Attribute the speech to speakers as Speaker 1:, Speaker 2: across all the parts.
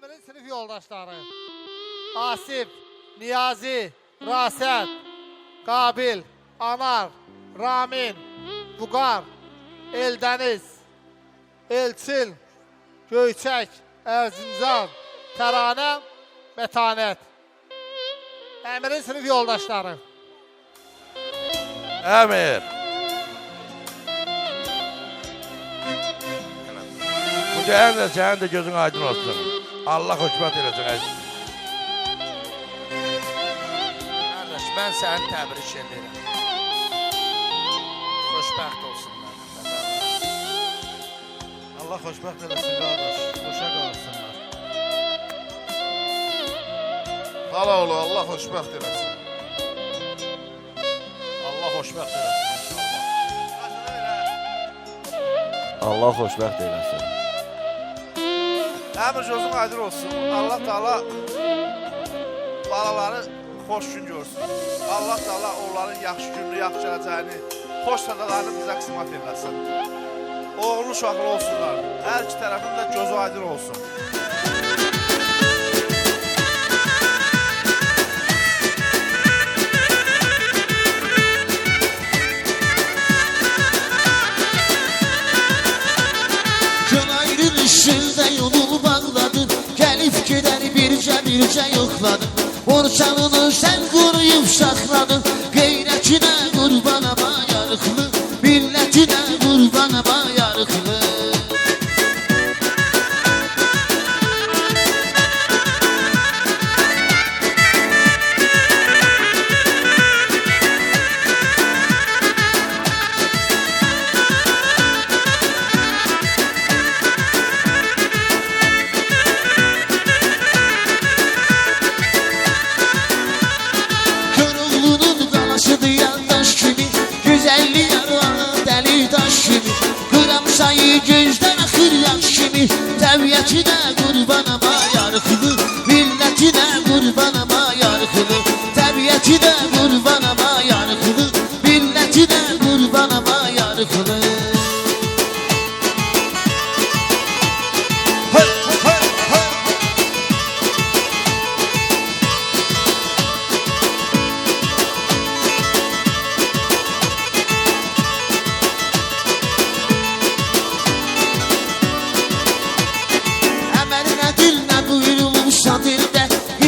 Speaker 1: Əmirin sinif yoldaşları Asif, Niyazi, Rasət, Qabil, Anar, Ramin, Vüqar, Eldəniz, Elçin, Göyçək, Erzincan, Təranə, Mətanət. Əmirin sinif yoldaşları.
Speaker 2: Əmir. Bu sənin də gözün aydın olsun. Allah xoşbəxt eləsin əziz.
Speaker 3: Qardaş, mən səni təbrik edirəm. Xoşbəxt olsunlar.
Speaker 4: Allah xoşbəxt eləsin qardaş. Xoşa qalsınlar.
Speaker 5: Halaoğlu, Allah xoşbəxt eləsin.
Speaker 4: Allah xoşbəxt eləsin.
Speaker 6: Allah xoşbəxt eləsin.
Speaker 5: Əmir gözün aydın olsun. Allah Taala balaları xoş gün görsün. Allah Taala onların yaxşı gününü, yaxşı gələcəyini, xoş sadalarını bizə qismət eləsin. Oğlu uşaqlı olsunlar. Hər iki tərəfin də gözü aydın olsun.
Speaker 7: Üstünde yolunu bağladın, gelip gidəni bircə yoxladın. Borçalını sen qoruyub saxladın, qeyrətinə qurbanama yarıqlı, millətinə qurbanama yarıqlı. Sayı gözdən axır yaş kimi, təbiətinə qurbanama yarıqlı, millətinə qurbanama yarıqlı, təbiətinə qurbanama yarıqlı, millətinə qurbanama yarıqlı.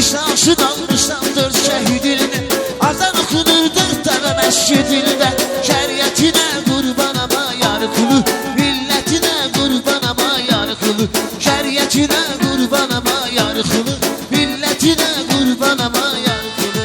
Speaker 7: Qısaşı dalmışsandır şəhidinə, azan oxunur dörd dəvə məscidində. Şəriətinə qurbanama yarıqlı, millətinə qurbanama yarıqlı, şəriətinə qurbanama yarıqlı, millətinə qurbanama yarıqlı.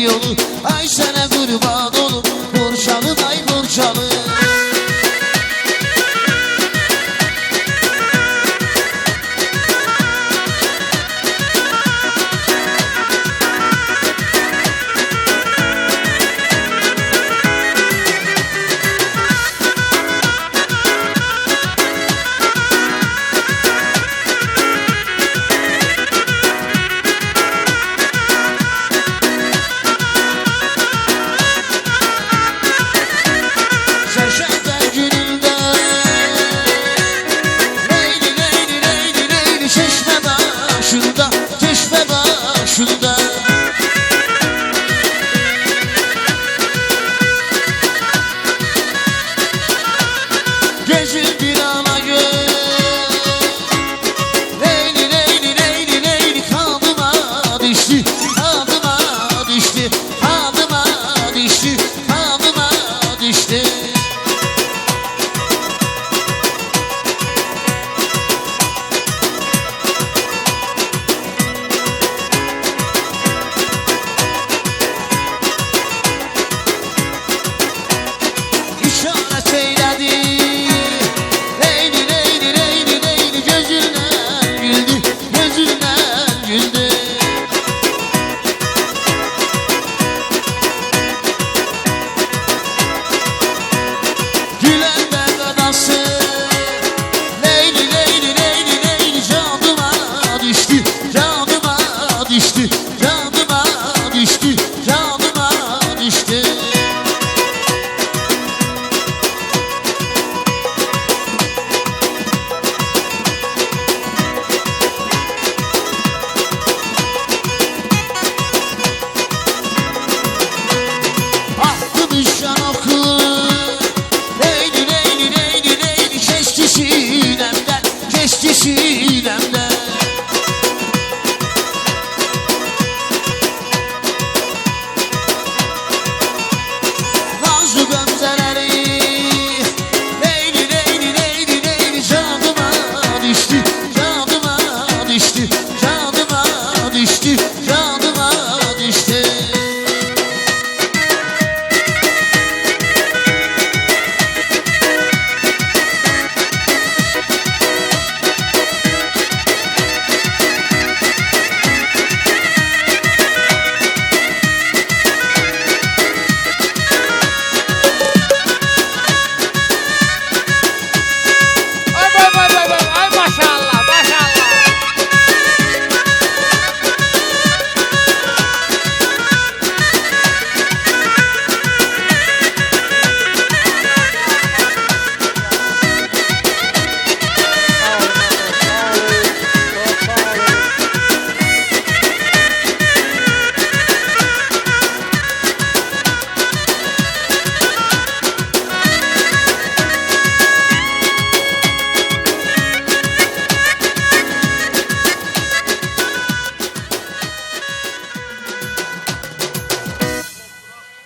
Speaker 7: yolu. Ay sənə qurban olum, Borçalım ay Borçalım.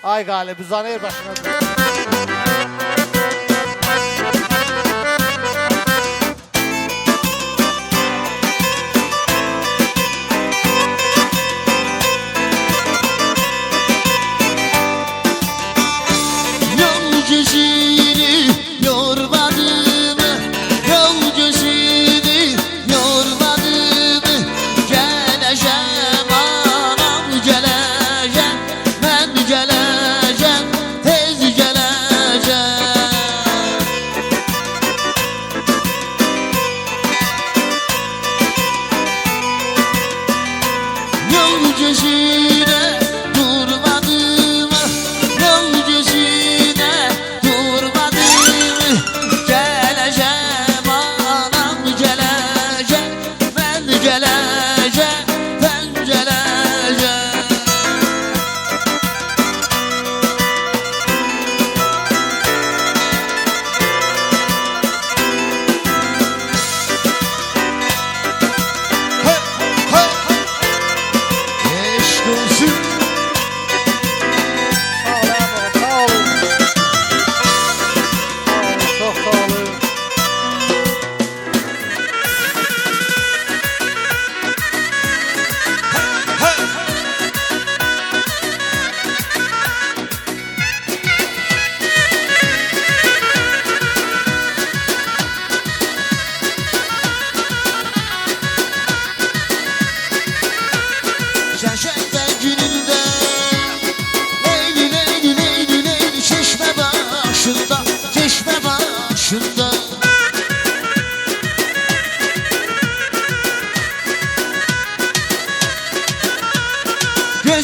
Speaker 1: Ay galip uzanır başına.
Speaker 7: Yol gözünü yormadı mı? Yol gözünü yormadı mı? Geleceğim anam geleceğim, ben geleceğim, tez geleceğim.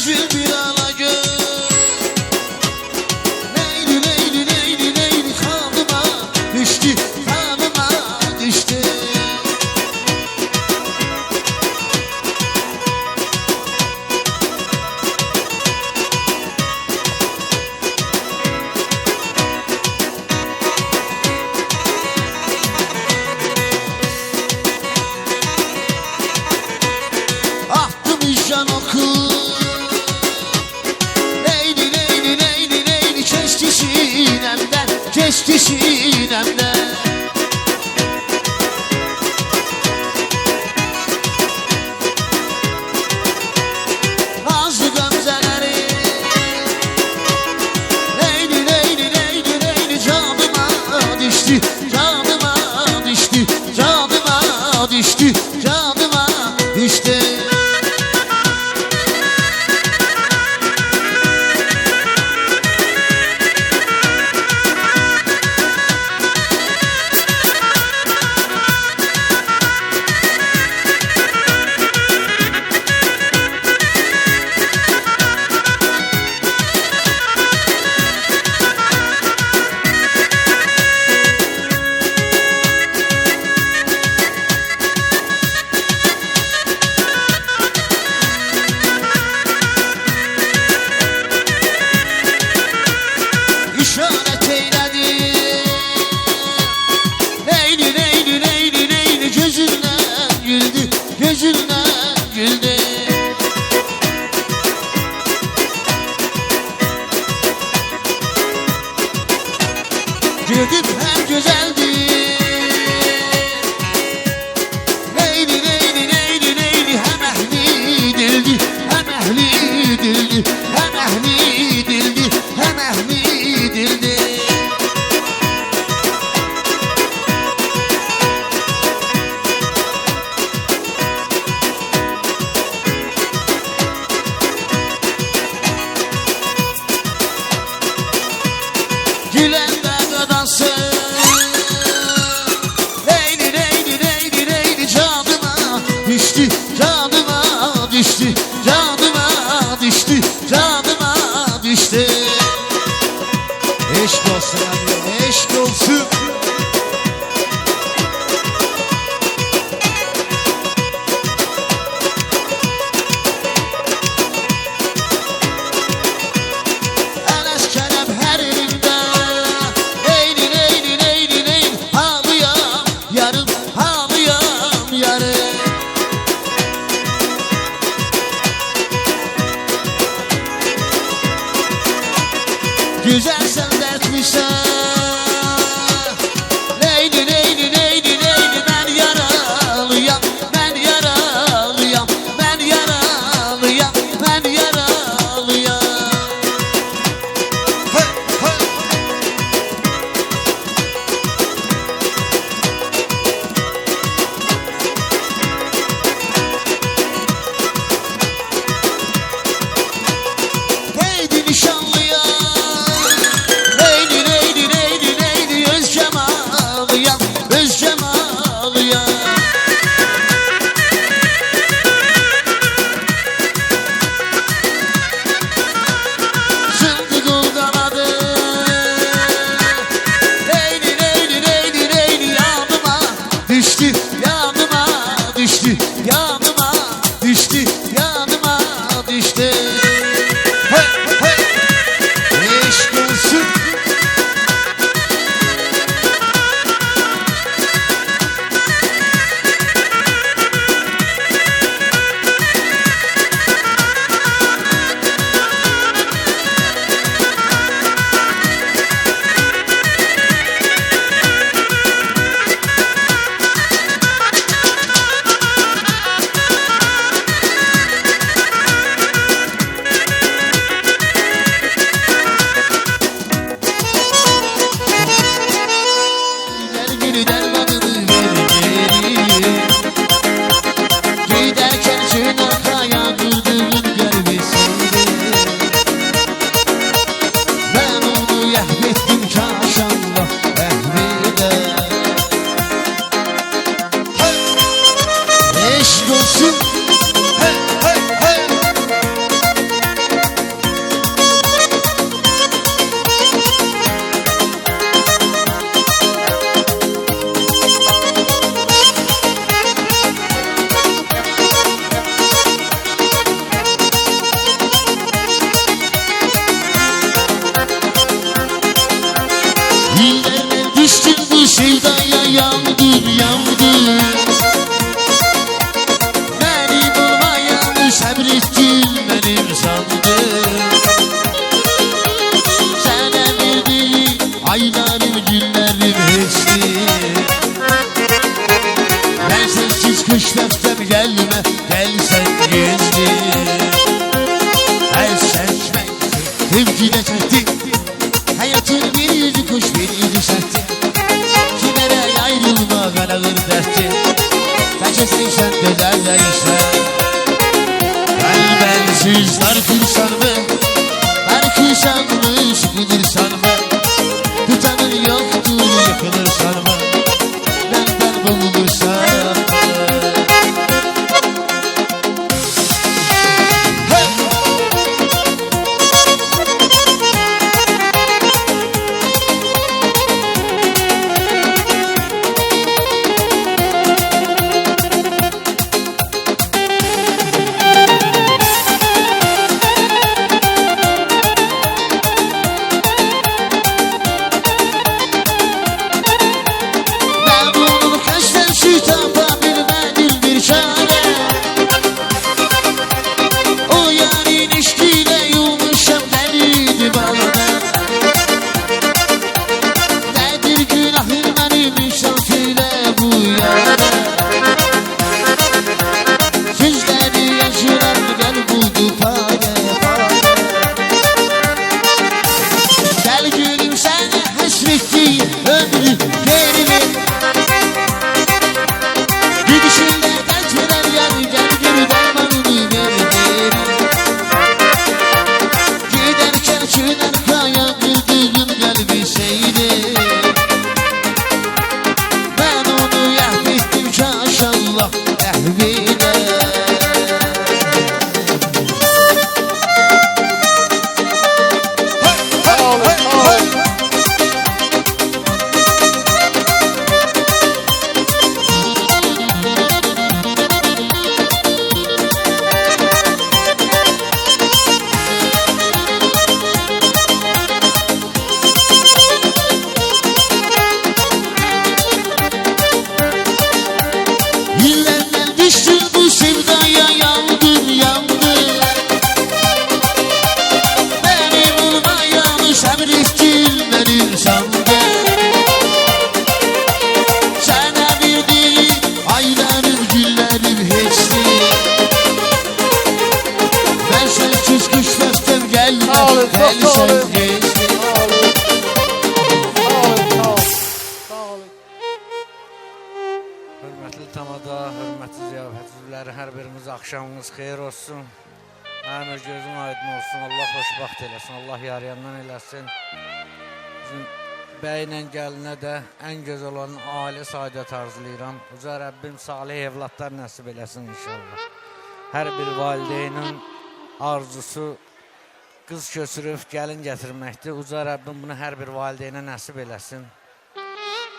Speaker 7: gözün bir ala göz. Leyli leyli leyli leyli kanıma düştü, kanıma düştü. Attım işan oku. Leyli leyli leyli leyli geçti sinemden, geçti sinemden. Nazlı gömzeleri leyli leyli leyli leyli canıma düştü, canıma düştü, canıma düştü, canıma düştü. İşaret eyledi. Leyli leyli leyli leyli gözünden güldü, gözünden güldü. Güldüm hem güzeldi. Leyli leyli leyli leyli hem ehli dildi, hem ehli dildi, hem ehli dildi, hem ehli dildi. Gülen de dansı. Leyli leyli leyli leyli canıma düştü, canıma düştü, canıma düştü, canıma düştü. Eşk olsun abi, eşk olsun. Enes kelem her elimde. Leyli leyli leyli leyli ağlayam yarım, ağlayam yarım. Güzelsen dertliysen. Leyli leyli leyli leyli ben yaralıyam, ben yaralıyam, ben yaralıyam, ben yaralıyam. Hey, hey. Neydi nişanlıya. Leyli leyli leyli leyli öz cemalıyam, öz cemalıyam. Şimdi kanadı. Leyli leyli leyli leyli yanıma düştü, yanıma düştü, yanıma düştü, yanıma düştü. Hey, hey. Eşk olsun. olsun. Hey hey hey. gelme gel sen gizli. Her seçmek sevgide çekti. Hayatın bir yüzü kuş bir yüzü sertti. Kimere ayrılma ben alır dertti. Kaçasın sen bezel değilsen. Ben bensiz darkırsan mı? Darkırsan mı? Sıkılırsan mı? Tutanın yoktur yakılırsan mı? Benden bulursan mı?
Speaker 3: Akşamınız xeyir olsun. Həmə gözün aydın olsun. Allah xoşbaxt eləsin. Allah yarayandan eləsin. Bizim bəylə gəlinə də ən gözəl olan ailə saadət arzulayıram. Uca Rəbbim salih evlatlar nəsib eləsin inşallah. Hər bir valideynin arzusu qız köçürüb gəlin gətirməkdir. Uca Rəbbim bunu hər bir valideynə nəsib eləsin.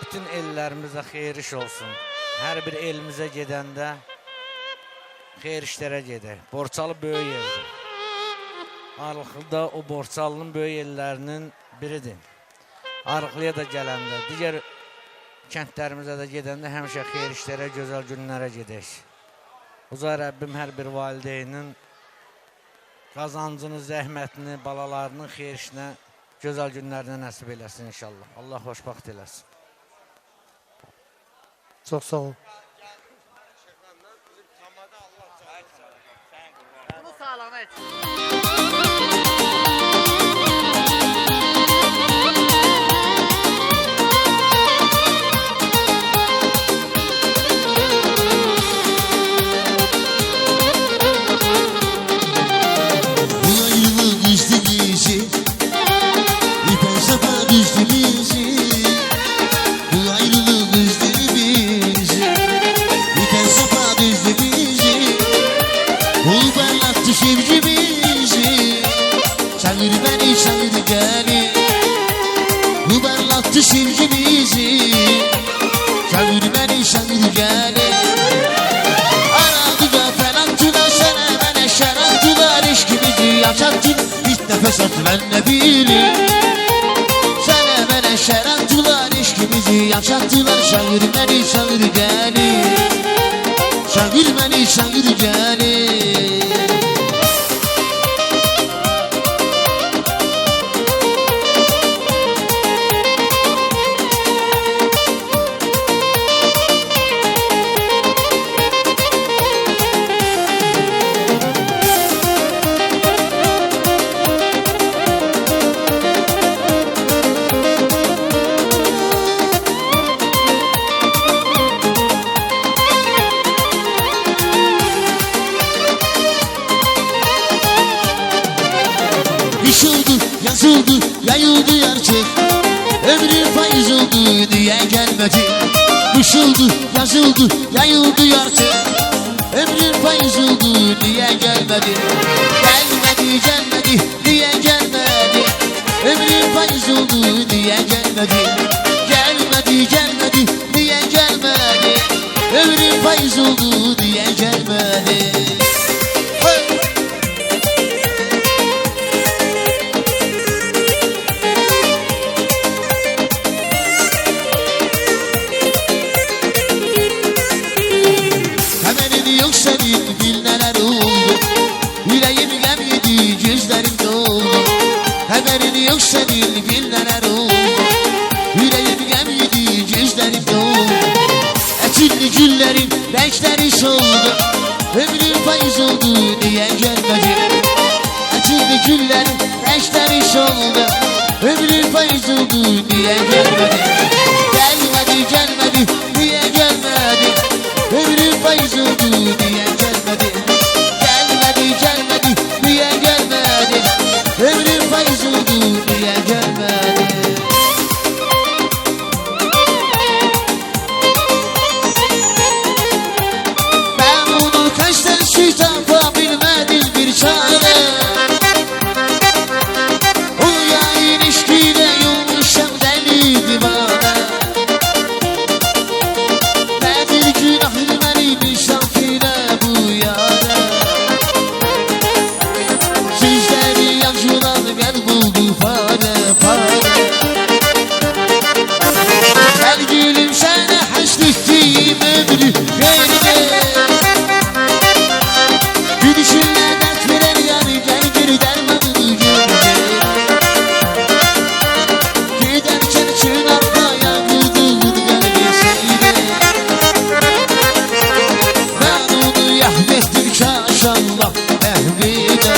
Speaker 3: Bütün ellərimizə xeyir iş olsun. Hər bir elimizə gedəndə xeyir işlərə gedək. Borçalı böyük yerdir. Arıqlıda o Borçalının böyük yerlərinin biridir. Arıqlıya da gələndə, digər kəndlərimizə də gedəndə həmişə xeyir işlərə, gözəl günlərə gedək. Uca Rəbbim hər bir valideynin qazancını, zəhmətini, balalarının xeyir işinə, gözəl günlərinə nəsib eləsin inşallah. Allah xoşbaxt eləsin.
Speaker 1: Çox sağ ol.
Speaker 8: Bunu sağlamak.
Speaker 7: Sevgimizi çevir beni şanır gele. Aradılar felantılar sana bana şarantılar, eşkimizi yaşattın hiç nefes at ben ne bileyim. Sana bana şarantılar, eşkimizi yaşattılar. Şanır beni şanır gele, şanır beni şanır gele. yazıldı, yayıldı gerçek. Ömrüm faiz oldu diye gelmedi. Düşüldü, yazıldı, yayıldı gerçek. Ömrüm faiz oldu diye gelmedi. Gelmedi, gelmedi diye gelmedi. Ömrüm faiz oldu diye gelmedi. Gelmedi, gelmedi diye gelmedi. Ömrüm faiz oldu diye gelmedi. Hemenin yok senin bil neler oldu. Yüreğim gem yedi, gözlerim doldu. Hemenin yok senin bil neler oldu. Yüreğim gem yedi, gözlerim doldu. Etilli güllerin renkleri soldu. Ömrüm faiz oldu diye gelmedi. Etilli güllerin renkleri soldu. Ömrüm faiz oldu diye gelmedi. Gelmedi, gelmedi diye gelmedi. Ömrüm faiz oldu diye gelmedi. Gelmedi, gelmedi diye gelmedi. Ömrüm faiz oldu diye gelmedi. Ben onu kaçtan şeytan yapabilmedim bir çare. O ilişkide yolmuşum deli divane. Nedir günahı veriymiş şafire bu yara. Sizleri yansılan gel buldu fare fare. Gel gülüm sana hasrettiğim ömrü yerine. Gülüşünle dert veren yani gel geri dermanını görme. Giderken çınarda yakıldı kalbi seyre. Ben onu yahvettim şaşallah ehvide.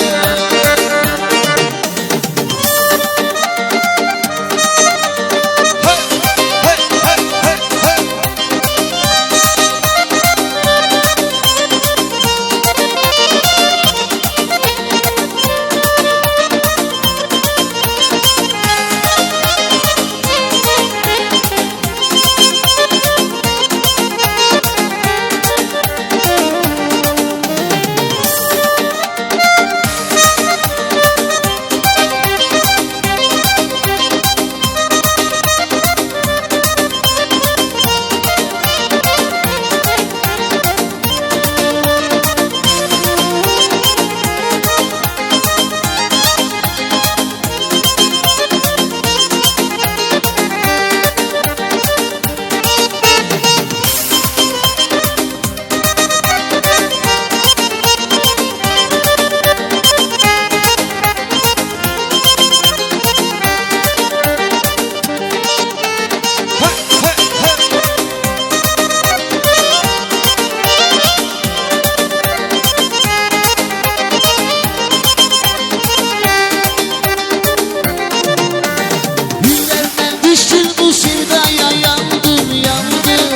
Speaker 7: Günlerden düştüm bu sevdaya yandım yandım.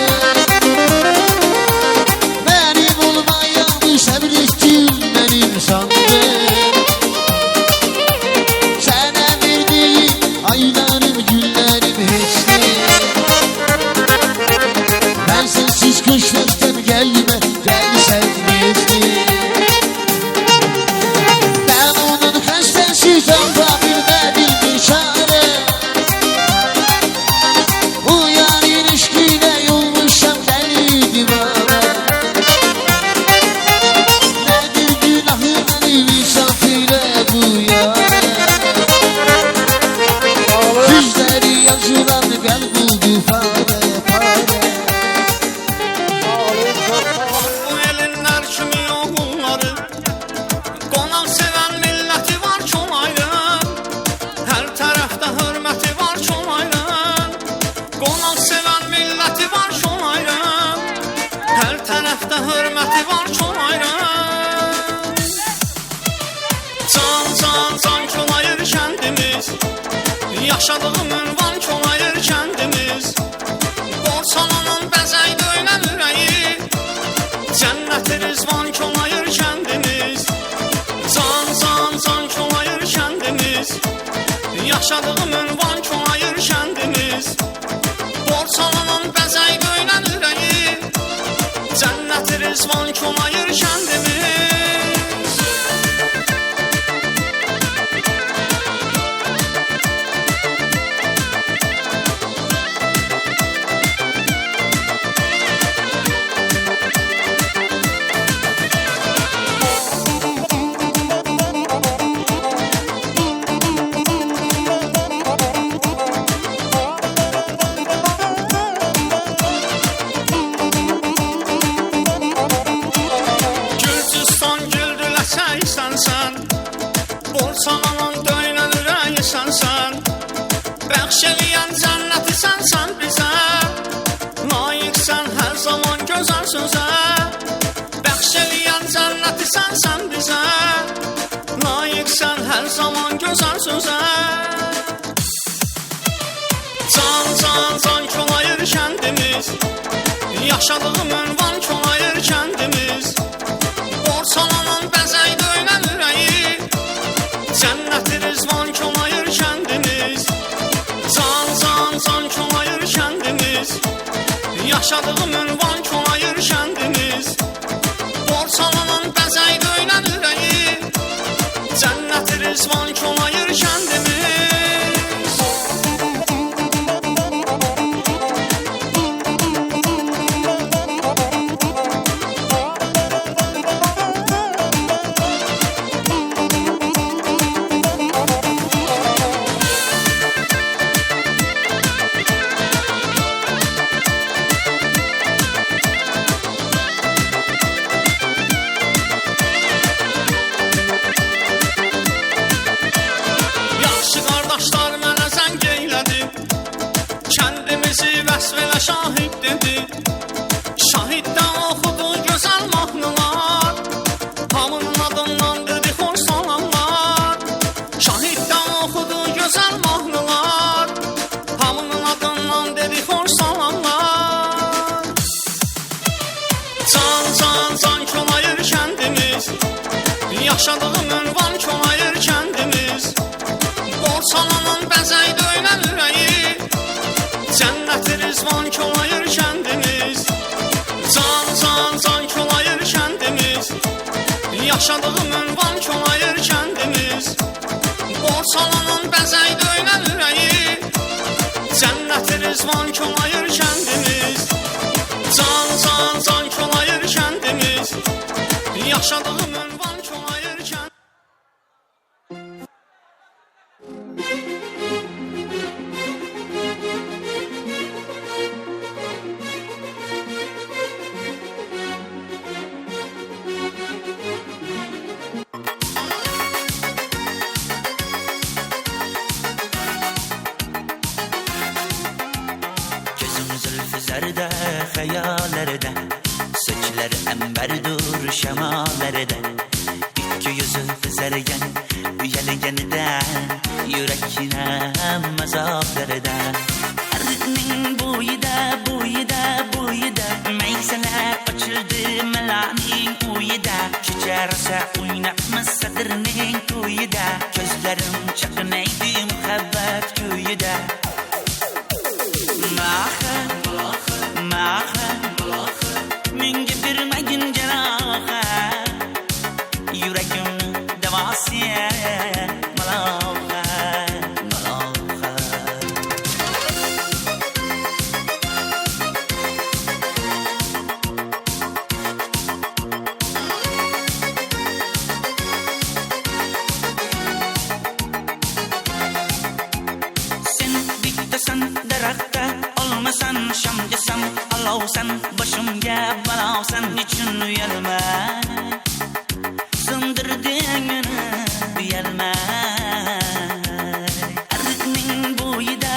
Speaker 7: Benim olmayan sabrettim benim sandım. Sana verdiğim aylarım günlerim hiçti. Ben sensiz köşkten gelme gel sevmezdi. Ben onun kaçtan şeytan yapabilmedim bir çare. Uyan ilişkide yolmuşam deli divane. Nedir günahı benim şafire bu yare. Yüzleri yazılan gel buldu fare fare.
Speaker 8: Bu elinler kimi oğulları, qonan sevən milləti var çox ayrı. Hər tərəfdə hörməti var çox ayrı. Qonan sevən milləti var çox ayrı. Hər tərəfdə hörməti var çox ayrı. Can can can çolayır kəndimiz. Yaşadığım ünvan çolayır kəndimiz. Borçalanan bəzək döyünən ürəyi. Cənnət-i rizvan çolayır kəndimiz. Can can can çolayır kəndimiz. Yaşadığım ünvan Çomayır kəndimiz Borçalanan bəzək döynən ürəyi Cənnət Rizvan Çomayır kəndimiz Gürcüstan güldü ləçəysən sən Borçalanan döynən ürəyisən sən Bəxş eləyən cənnəti sən bizə Layiqsən hər zaman gözəl sözə Bəxş eləyən cənnəti sən bizə Layiqsən hər zaman gözəl sözə Can, can, can Çomayır kəndimiz Yaşadığım ünvan Çomayır kəndimiz Borçalanan bəzək döynən ürəyi Cənnət Rizvan Çomayır kəndimiz Can, can, can Çomayır kəndimiz Yaşadığım ünvan Çomayır kəndimiz Borçalanan bəzək döynən ürəyi Cənnət Rizvan Çomayır kəndimiz Yaxşı qardaşlar mənə zəng eylədi Kəndimizi vəsf elə şahid dedi Şahiddən oxudu gözəl mahnılar Hamının adından dedi xoş salamlar Şahiddən oxudu gözəl mahnılar Hamının adından dedi xoş salamlar Can, can, can Çomayır kəndimiz Yaşadığım ünvan Çomayır kəndimiz Borçalanan bəzək döynən ürəyi Cənnət Rizvan Çomayır kəndimiz Can, can, can Çomayır kəndimiz Yaşadığım ünvan Çomayır kəndimiz Borçalanan bəzək döynən ürəyi Cənnət Rizvan Çomayır kəndimiz Can, can, can Çomayır kəndimiz Yaşadığım ünvan Çomayır kəndimiz
Speaker 9: Gözüm zülfü zərdə xəyallərdə Söklər əmbərdur şəmalərdə İki yüzü zərgən üyəlgəndən Yürekinəm məzaflərdən Ərinin buyida Meysələr açıldı məlanin uyida Keçərsə oynatmaz sədrinin tuyida Gözlərim çaqnaydı mühabbət köyüdə Minge bir megin ceraha Yüreğim devasiye Malaha Sen diktasan darakta Olmasan şamcasan Alavsan başımga balavsan Niçin uyalma Sındırdığını uyalma Arıkның buyida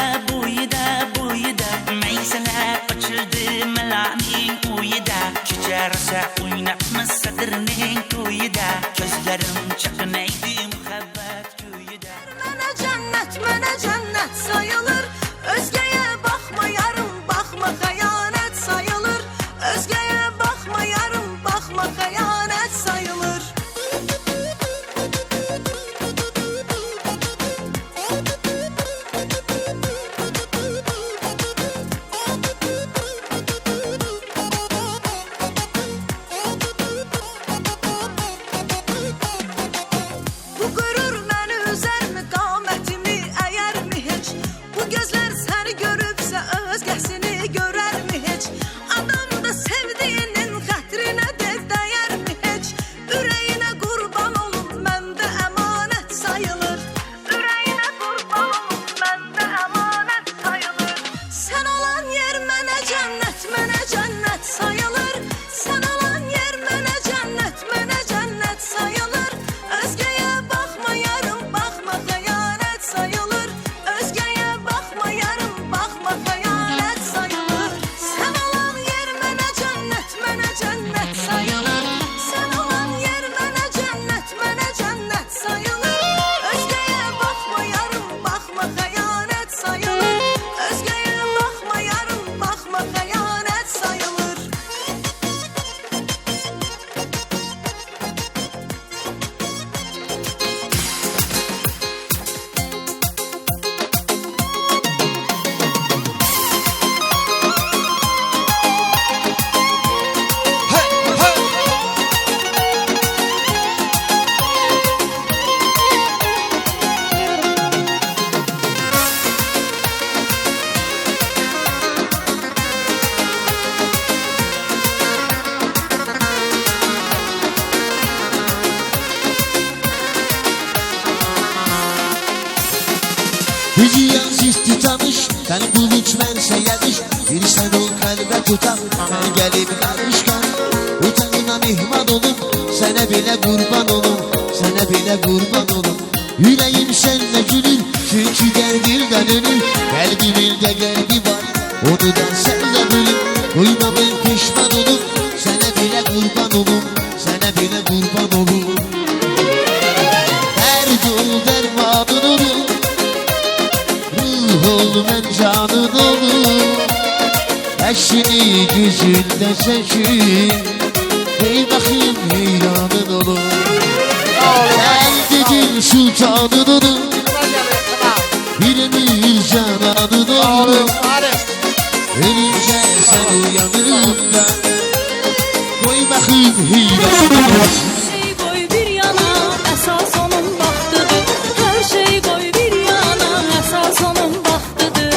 Speaker 9: Meyseler açıldı melanin uyida Keçerse oynatmaz sadırның tuyida Gözlerim çakınaydı muhabbet köyüde
Speaker 10: Mənə cennet sayılır Özgeye bakma yarım bakma xəyanət sayılır Özgeye bakma yarım bakma xəyanət sayılır
Speaker 7: Bizi yansıstı tanış, ben buluç bense yetiş. Bir sen ol kalbe tutan, ben gelip karışkan. Utanına mihman olum, sana bile kurban olum, sana bile kurban olum. Yüreğim seninle gülür, çünkü derdimden ölür. Kalbimin de kalbi var, onu da senle bölüm. Uyma ben pişman olum, sana bile kurban olum, sana bile kurban olum. Derdul dermanın olur, ruh ol ben canın olur. Eşini yüzünde seçin, hey bakayım heyranın olur. Derdin sultanın olur, birimiz cananın olur. Ölünce sen uyanırda, koy bakayım heyranın olur.
Speaker 10: Her şey koy bir yana, esas onun vaktidir. Her şey koy bir yana, esas onun vaktidir.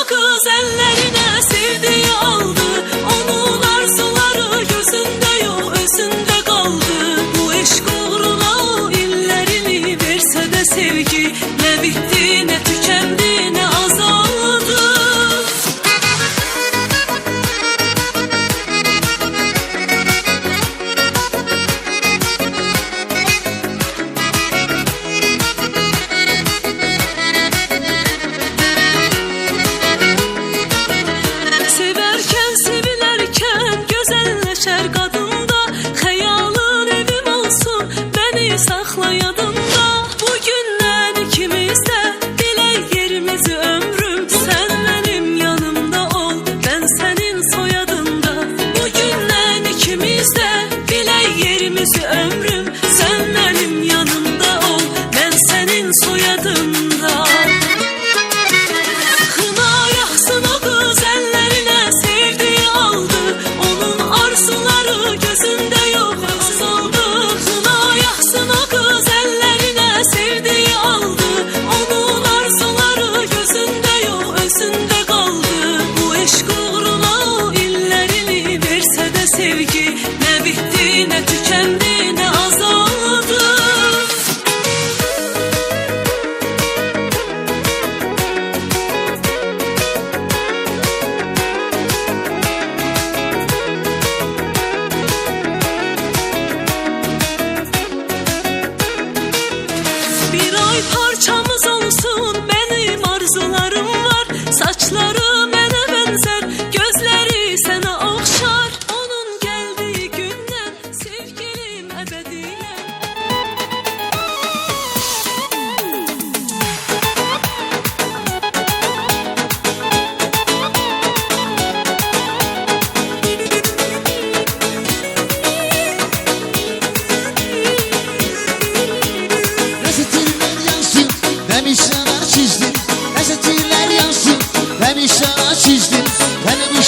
Speaker 10: Kız ellerine sevdiği aldı, onun arzuları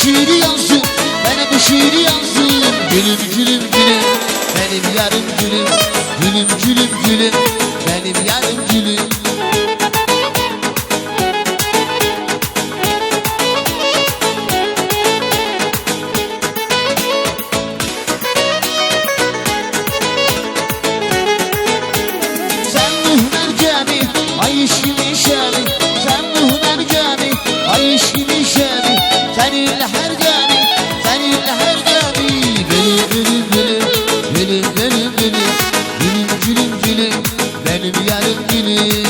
Speaker 7: şiiri yansın, bana bu şiiri yansın. Gülüm gülüm gülüm, benim yarım gülüm. Gülüm gülüm gülüm, benim yarım gülüm. Sen mühner gemi, ay işimi şemi. Sen mühner gemi, ay işimi şemi. Seninle her gemi, seninle her gemi. Gülüm gülüm gülüm, gülüm gülüm gülüm. Gülüm gülüm gülüm, benim yarım gülüm.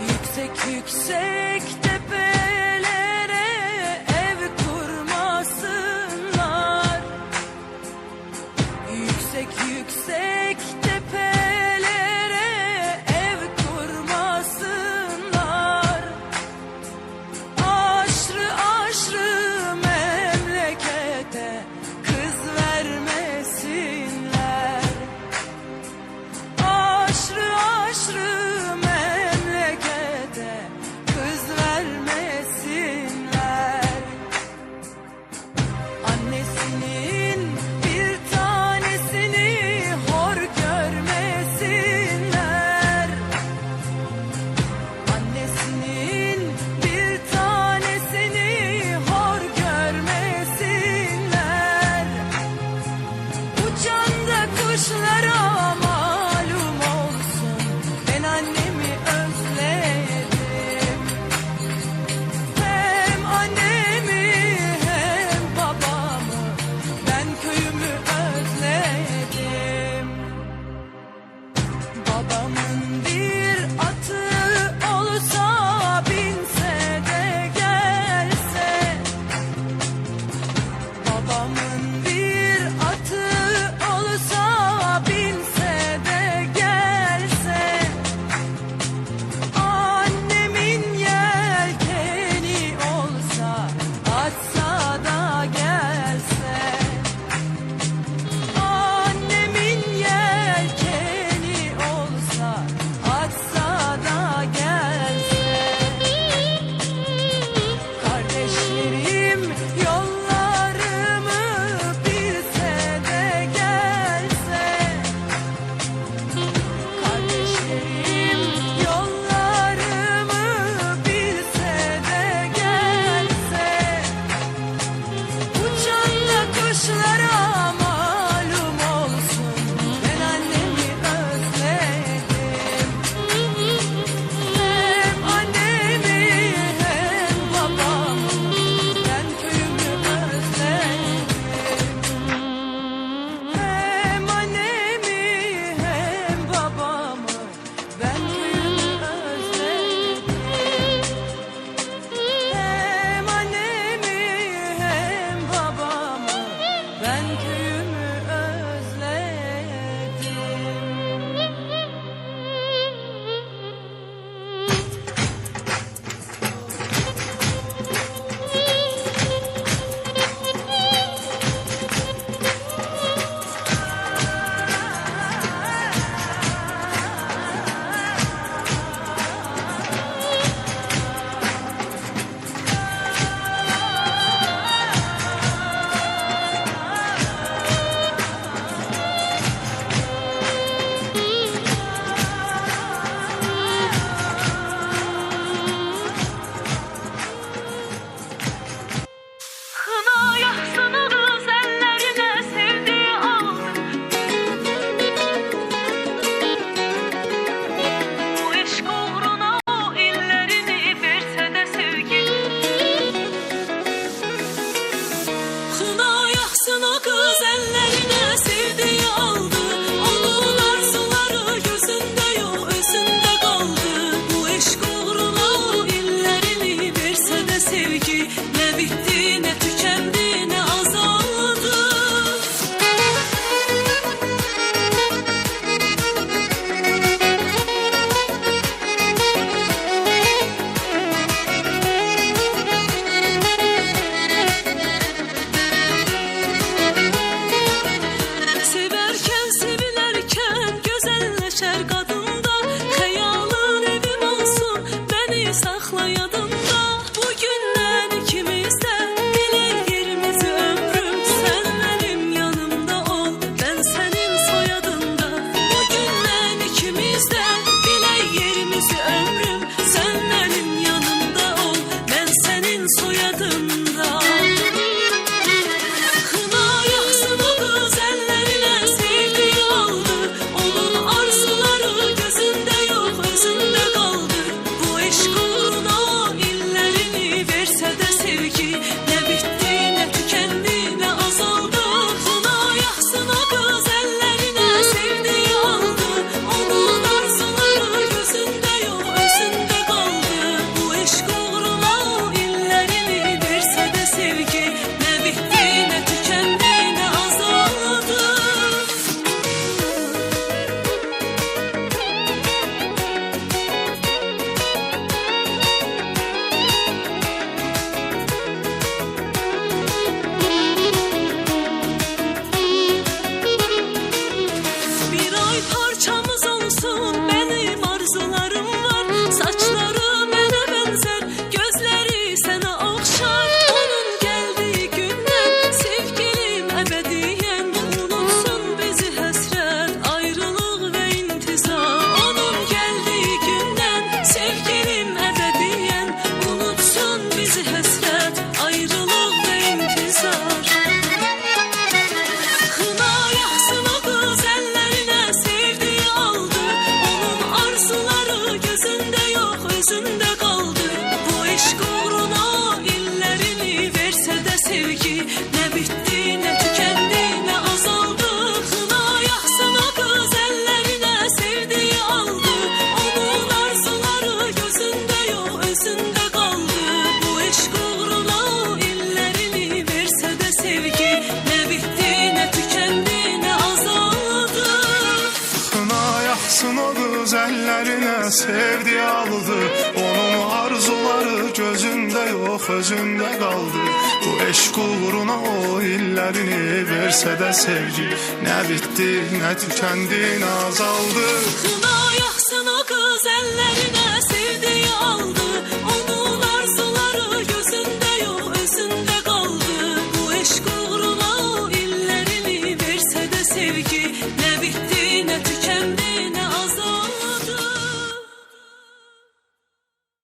Speaker 10: Yüksek yüksek tepelere ev kurmasınlar. Yüksek yüksek tepelere ev kurmasınlar. Aşrı aşrı memlekete kız vermesinler. Aşrı aşrı memlekete kız vermesinler. özündə qaldı. Bu eşq uğruna illərini versə də sevgi, nə bitdi, nə tükəndi, nə azaldı. Xına yaxsın o qız əllərinə sevdiyi aldı. Onun arzuları gözündə yox, özündə qaldı. Bu eşq uğruna illərini versə də sevgi, nə bitdi, nə tükəndi, nə azaldı.
Speaker 8: Xına yaxsın o qız əllərinə sevdi aldı. Onun arzuları gözündə yox, özündə qaldı. Bu eşq uğruna o illərini versə də sevgi, nə bitdi, nə tükəndi, nə azaldı.
Speaker 10: Xına yaxsın o qız əllərinə sevdiyi aldı. Onun arzuları gözündə yox, özündə qaldı. Bu eşq uğruna illərini versə də sevgi, nə bitdi,